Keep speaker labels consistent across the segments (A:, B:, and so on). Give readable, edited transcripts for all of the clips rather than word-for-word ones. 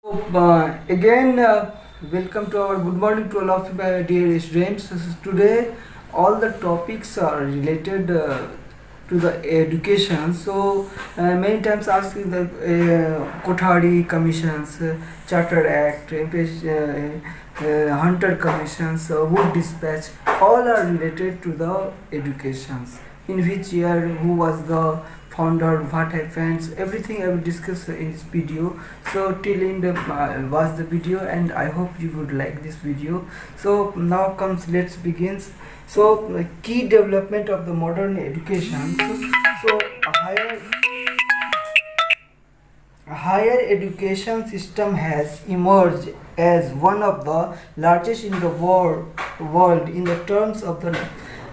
A: Again, welcome to our good morning to all of my dear students. Today, all the topics are related to the education. Many times asking the Kothari commissions, Charter Act, Hunter commissions, Wood Dispatch, all are related to the educations. In which year, who was the founder, what happens, everything I will discuss in this video. So till end watch the video, and I hope you would like this video. So now comes, let's begin. So key development of the modern education. So a higher education system has emerged as one of the largest in the world in the terms of the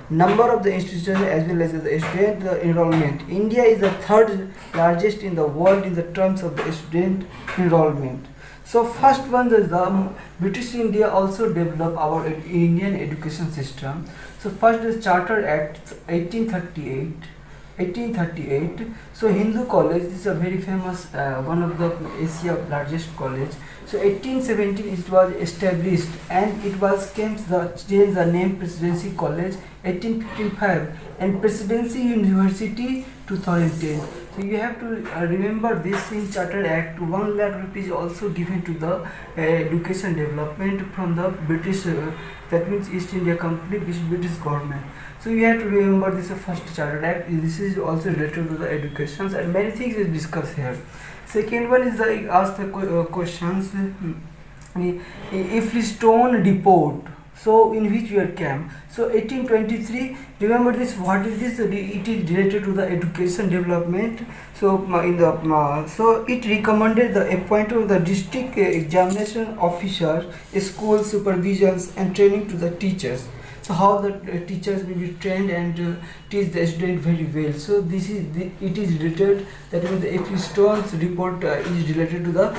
A: number of the institutions as well as the student enrollment. India is the third largest in the world in the terms of the student enrollment. So first one is the British India also developed our Indian education system. So first is Charter Act 1838. So Hindu College, this is a very famous one of the Asia largest college. So 1817 it was established, and it was changed the name Presidency College 1855 and Presidency University 2010. So you have to remember this in Charter Act. 1 lakh rupees also given to the education development from the British, that means East India Company, British government. So you have to remember this first Charter Act. This is also related to the education, and many things is discussed here. Second one is the ask the questions. If Stone Depot, so in which year came? So 1823. Remember this. What is this? It is related to the education development. So so it recommended the appointment of the district examination officer, school supervisions and training to the teachers. So how the teachers will be trained and teach the student very well. So this is it is related, that means the F. Stone's report is related to the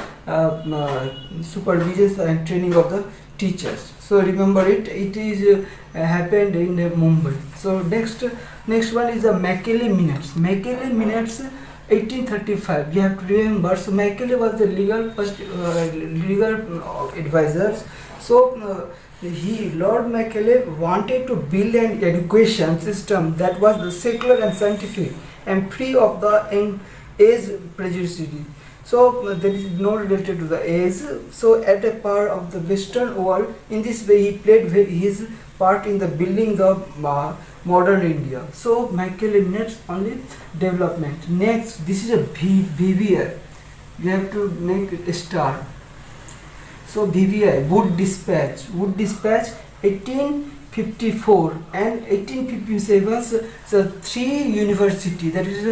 A: supervision and training of the teachers. So remember it. It is happened in Mumbai. So next one is the Macaulay Minutes. Macaulay Minutes 1835. You have to remember. So Macaulay was the legal advisors. So Lord Macaulay wanted to build an education system that was the secular and scientific and free of the age prejudice. So there is no related to the age. So at a part of the Western world, in this way he played his part in the building the modern India. So Macaulay Minutes only development. Next, this is a BVI. You have to make it a star. So BVI, Wood Dispatch 1854 and 1857. So three university, that is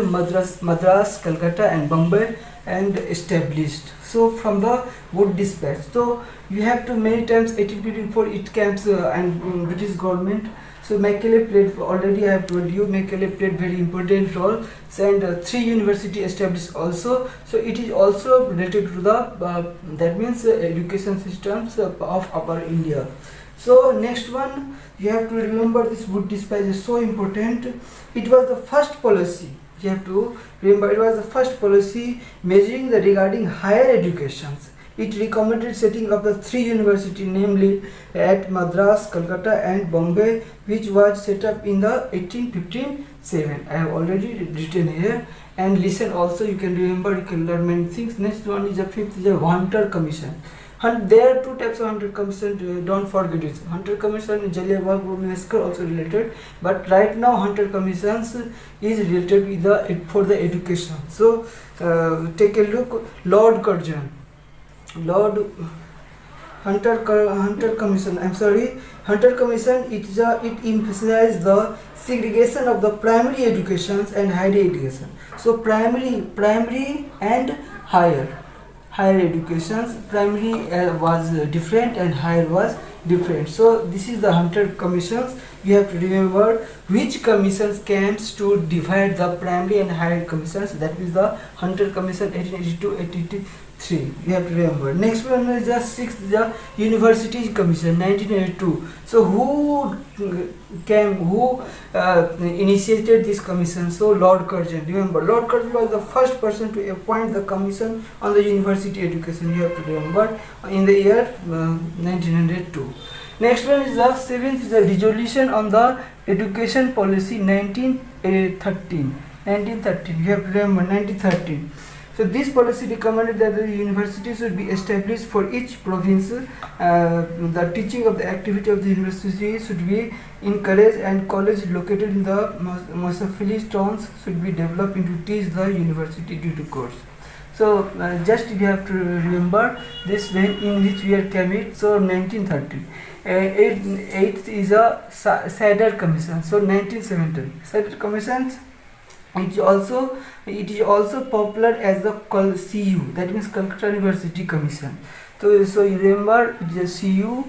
A: Madras, Calcutta and Bombay, and established. So from the Wood Dispatch. So you have to many times 1854 it comes and British government. So Macaulay played, already I have told you, Macaulay played very important role, and three university established also. So it is also related to the that means education systems of our India. So next one, you have to remember this Wood Dispatch is so important. It was the first policy. You have to remember it was the first policy measuring the regarding higher educations. It recommended setting up the three universities, namely at Madras, Calcutta and Bombay, which was set up in the 1857. I have already written here, and listen also, you can remember, you can learn many things. Next one is the fifth, is the Hunter Commission. There are two types of Hunter Commission, don't forget it. Hunter Commission and Jallianwala Massacre also related, but right now Hunter Commissions is related with the for the education. So take a look. Lord Curzon, Hunter Commission. Hunter Commission. It emphasizes the segregation of the primary educations and higher education. So primary and higher educations. Primary was different and higher was different. So this is the Hunter Commissions. You have to remember which commissions comes to divide the primary and higher commissions. That is the Hunter Commission 1882, 3. You have to remember. Next one is the 6th, the University Commission 1982. So who initiated this commission? So Lord Curzon. Remember, Lord Curzon was the first person to appoint the commission on the university education. You have to remember, in the year 1902. Next one is the 7th, is the resolution on the education policy 1913. 1913. You have to remember 1913. So this policy recommended that the university should be established for each province. The teaching of the activity of the university should be encouraged, and college located in the Mosafili towns should be developed into teach the university due to course. So just you have to remember this when in which year came it. So 1930. 8th is a Sadar Commission. So 1917. Sadar Commissions. It is also popular as the CU, that means Calcutta University Commission. So you remember the CU,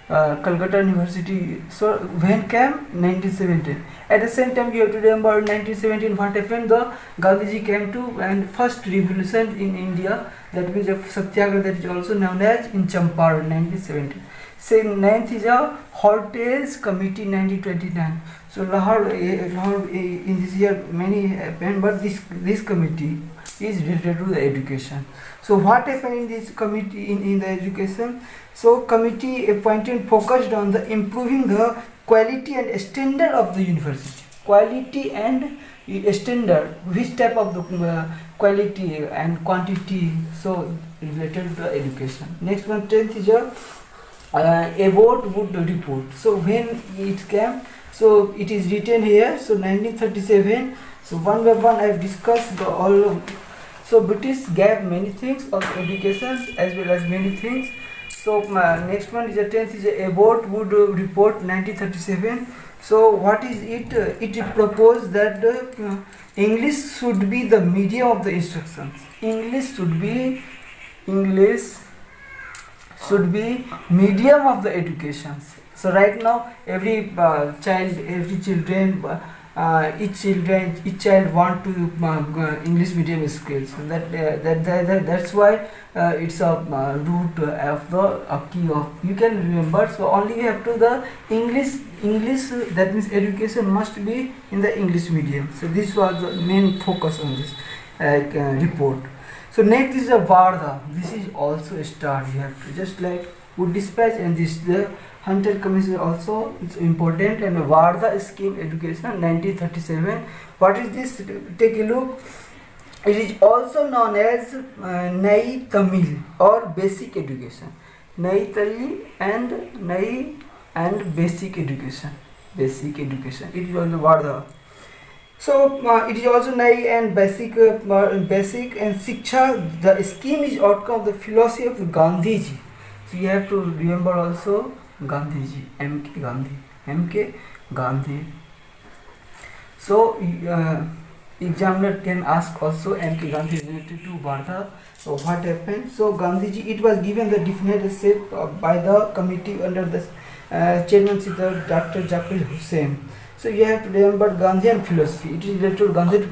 A: Calcutta University. So when came 1917. At the same time, you have to remember 1917. What happened? The Gandhiji came to and first revolution in India. That means a Satyagraha, that is also known as in Champaran 1917. Same 9th is a Heritage Committee 1929. So Lahore in this year many happened, but this committee is related to the education. So what happened in this committee in the education? So committee appointed focused on the improving the quality and standard of the university. Quality and standard, which type of the quality and quantity, so related to the education. Next one, 10th is a Award Wood report. So when it came, so it is written here. So 1937. So one by one I have discussed all of. So British gave many things of education as well as many things. So next one is the 10th is a Award Wood report 1937. So what is it? It proposed that English should be the medium of the instructions. English should be medium of the education. So right now every each child want to English medium schools. So that's why it's a root of the key of, you can remember. So only you have to the English, that means education must be in the English medium. So this was the main focus on this report. So next is the Varda. This is also a star. You have to just like Wood Dispatch, and this the Hunter Commission also, it's important. And Varda Scheme Education 1937. What is this? Take a look. It is also known as Nai Tamil or Basic Education. Nai Tamil and Basic Education. Basic Education. It is also Varda. So it is also Nai and basic and Shiksha. The scheme is outcome of the philosophy of Gandhiji. So you have to remember also Gandhiji, M.K. Gandhi. So examiner can ask also M.K. Gandhi related to Varda. So what happened? So Gandhiji, it was given the definite shape by the committee under the chairmanship of Dr. Zakir Hussain. So you have to remember Gandhi and philosophy. It is related to Gandhi to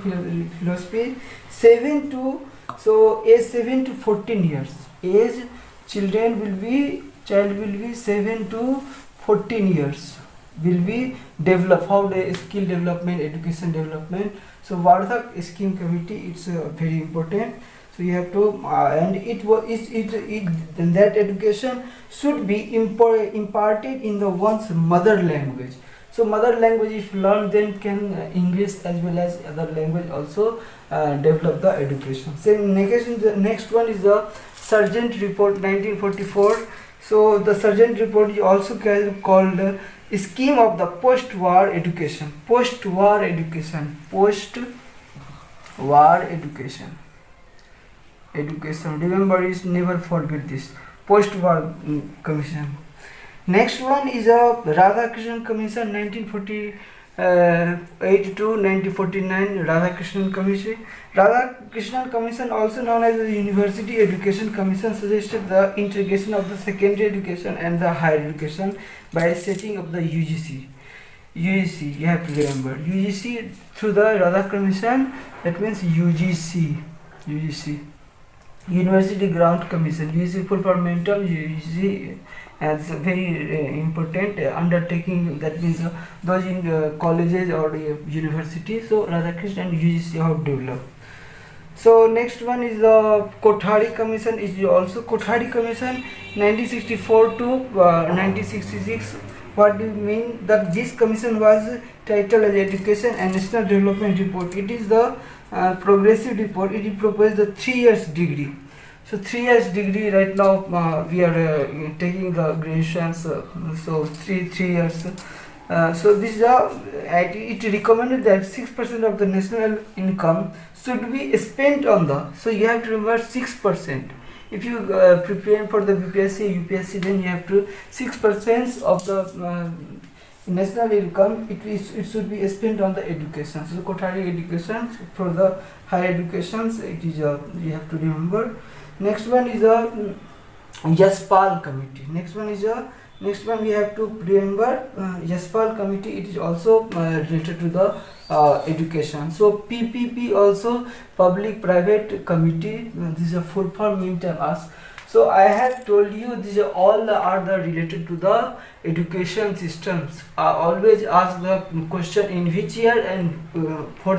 A: philosophy. Age 7 to 14 years. Child will be 7 to 14 years. Will be develop how the skill development, education development. So Vardak scheme committee, it's very important. So you have to and that education should be imparted in the one's mother language. So mother language if learned, then can English as well as other language also develop the education. So the next one is the Sargent Report 1944. So the Sargent Report is also called scheme of the post-war education. Post-war education. Remember, is never forget this. Post-war commission. Next one is a Radhakrishnan Commission 1948 to 1949. Radhakrishnan Commission. Radhakrishnan Commission, also known as the University Education Commission, suggested the integration of the secondary education and the higher education by setting up the UGC. UGC, you have to remember. UGC through the Radhakrishnan Commission, that means UGC. University Grant Commission, UGC full for mental, UGC as a very important undertaking, that means those in colleges or university. So Radhakrishnan and UGC have developed. So next one is the Kothari Commission. Is also Kothari Commission 1964 to 1966. What do you mean? That this commission was titled as Education and National Development Report. It is the progressive report. It proposed the 3 years degree. So 3 years degree right now we are taking the graduations. So three years. So this is it recommended that 6% of the national income should be spent on the. So you have to remember 6%. If you prepare for the UPSC, then you have to 6% of the national income. It should be spent on the education. So Kothari education for the higher educations. It is you have to remember. Next one is a Yaspal committee. Next one we have to remember Yaspal committee. It is also related to the education. So PPP also public private committee. This is a full form mean time ask. So I have told you these are all are the related to the education systems. I always ask the question in which year and for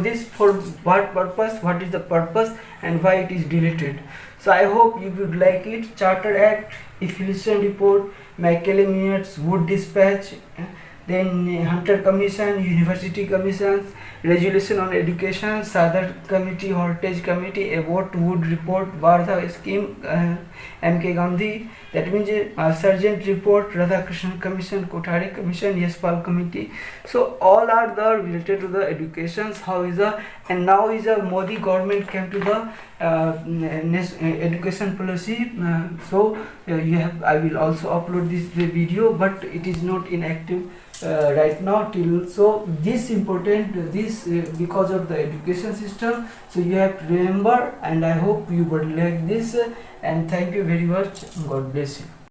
A: what purpose, what is the purpose and why it is related. So I hope you would like it. Charter Act, Affiliation Report, McKellen Minutes, Wood Dispatch, then Hunter Commission, University Commissions, Resolution on Education, Sadar Committee, Heritage Committee, About Wood Report, Bardha Scheme, MK Gandhi, that means Sergeant Report, Radhakrishnan Commission, Kothari Commission, Yaspal Committee. So all are the related to the educations. How is the and now is a Modi government came to the education policy. So you have I will also upload this video, but it is not inactive right now till. So this important this because of the education system. So you have to remember, and I hope you would like this. And thank you very much. God bless you.